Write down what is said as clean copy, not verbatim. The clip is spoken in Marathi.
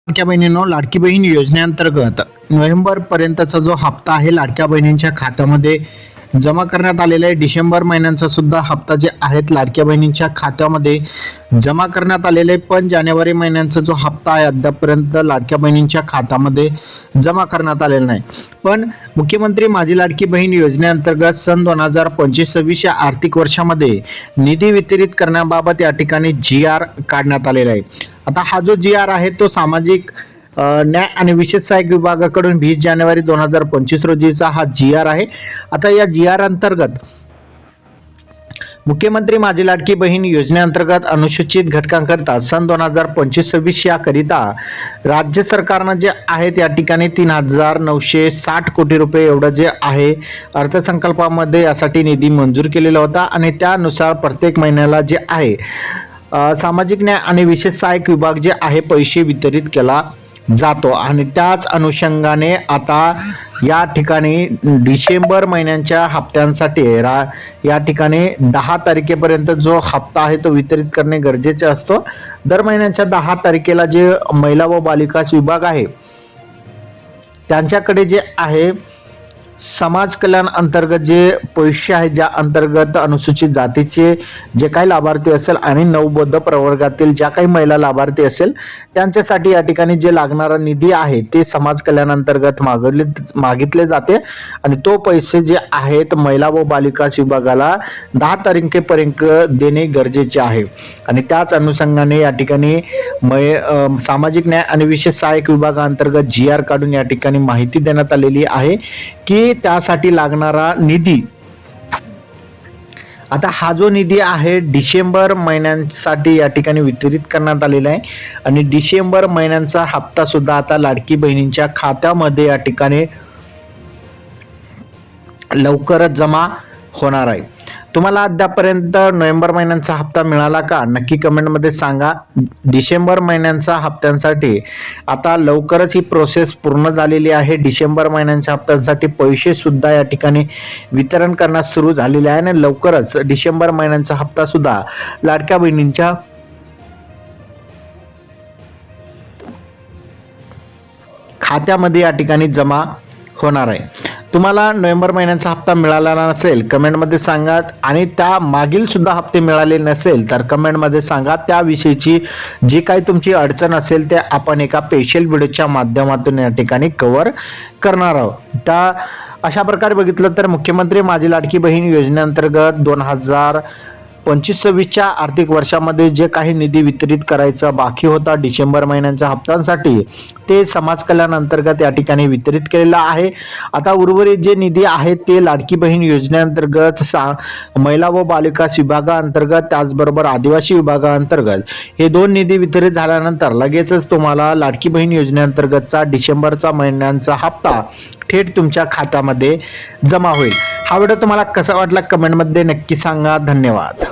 लाडक्या बहिणींनो, लाडकी बहीण योजनेअंतर्गत नोव्हेंबर पर्यंतचा जो हप्ता आहे लाडक्या बहिणींच्या खात्यामध्ये जमा करण्यात आलेला आहे. डिसेंबर महिन्यांचा सुद्धा हप्ता जे आहेत लाडक्या बहिणींच्या खात्यामध्ये जमा करण्यात आलेले आहे. पण जानेवारी महिन्यांचा जो हप्ता आहे अद्यापपर्यंत लाडक्या बहिणींच्या खात्यामध्ये जमा करण्यात आलेला नाही. पण मुख्यमंत्री माझी लाडकी बहीण योजनेअंतर्गत सन 2025-26 या आर्थिक वर्षामध्ये निधी वितरित करण्याबाबत या ठिकाणी GR काढण्यात आलेला आहे. आता हा जो GR आहे तो सामाजिक न्याय आणि विशेष सहाय्यक विभागाकडून 20 जानेवारी 2025 रोजीचा हा GR आहे. आता या GR अंतर्गत मुख्यमंत्री माझी लाडकी बहीण योजनेअंतर्गत अनुसूचित घटकांकरिता सन 2025-26 या करिता राज्य सरकारनं जे आहेत या ठिकाणी 3,960 कोटी रुपये एवढं जे आहे अर्थसंकल्पामध्ये यासाठी निधी मंजूर केलेला होता आणि त्यानुसार प्रत्येक महिन्याला जे आहे सामाजिक न्याय आणि विशेष सहाय्यक विभाग जे आहे पैसे वितरित केला जातो. आणि त्याच अनुषंगाने आता या ठिकाणी डिसेंबर महिन्यांच्या हप्त्यांसाठी या ठिकाणी 10 तारखेपर्यंत जो हप्ता आहे तो वितरित करणे गरजेचे असतो. दर महिन्याच्या 10 तारखेला जे महिला व बालिकास विभाग आहे त्यांच्याकडे जे आहे समाज कल्याण अंतर्गत जे पैसे आहेत ज्या अंतर्गत अनुसूचित जातीचे जे काही लाभार्थी असेल आणि नवबौद्ध प्रवर्गातील ज्या काही महिला लाभार्थी असेल त्यांच्यासाठी या ठिकाणी जे लागणारा निधी आहे ते समाज कल्याण अंतर्गत मागितले जाते आणि तो पैसे जे आहेत महिला व बालिका विभागाला 10 तारखेपर्यंत देणे गरजेचे आहे. आणि त्याच अनुषंगाने या ठिकाणी सामाजिक न्याय आणि विशेष सहाय्यक विभागाअंतर्गत GR काढून या ठिकाणी माहिती देण्यात आलेली आहे की त्यासाठी लागणारा निधी आता हा जो निधी आहे डिसेंबर महिन्यांसाठी या ठिकाणी वितरित करण्यात आलेला आहे आणि डिसेंबर महिन्यांचा हप्ता सुद्धा आता लाडकी बहिणींच्या खात्यामध्ये या ठिकाणी लवकरच जमा होणार आहे. तुम्हाला अद्यापर्यंत नोव्हेंबर महिन्यांचा हप्ता मिळाला का नक्की कमेंटमध्ये सांगा. डिसेंबर महिन्यांच्या हप्त्यांसाठी आता लवकरच ही प्रोसेस पूर्ण झालेली आहे. डिसेंबर महिन्यांच्या हप्त्यांसाठी पैसे सुद्धा या ठिकाणी वितरण करण्यास सुरू झालेले आहे आणि लवकरच डिसेंबर महिन्यांचा हप्ता सुद्धा लाडक्या बहिणींच्या खात्यामध्ये या ठिकाणी जमा होणार आहे. तुम्हाला नोव्हेंबर महिन्याचा हप्ता मिळाला नसेल कमेंटमध्ये सांगा आणि त्या मागील सुद्धा हप्ते मिळाले नसेल तर कमेंटमध्ये सांगा. त्याविषयीची जी काही तुमची अडचण असेल ते आपण एका स्पेशल व्हिडिओच्या माध्यमातून या ठिकाणी कव्हर करणार आहोत. त्या अशा प्रकारे बघितलं तर मुख्यमंत्री माझी लाडकी बहीण योजनेअंतर्गत 2025-26 आर्थिक वर्षामध्ये जे काही निधी वितरित करायचा बाकी होता डिसेंबर महिन्यांच्या हप्त्यांसाठी ते समाज कल्याण अंतर्गत या ठिकाणी वितरित केलेला आहे. आता उर्वरित जे निधी आहे ते लाडकी बहीण योजनेअंतर्गत महिला व बालिका विभागाअंतर्गत त्याचबरोबर आदिवासी विभागाअंतर्गत हे 2 निधी वितरित झाल्यानंतर लगेचच तुम्हाला लाडकी बहीण योजनेअंतर्गतचा डिसेंबरचा महिन्यांचा हप्ता थेट तुमच्या खात्यामध्ये जमा होईल. हा व्हिडिओ तुम्हाला कसा वाटला कमेंटमध्ये नक्की सांगा. धन्यवाद.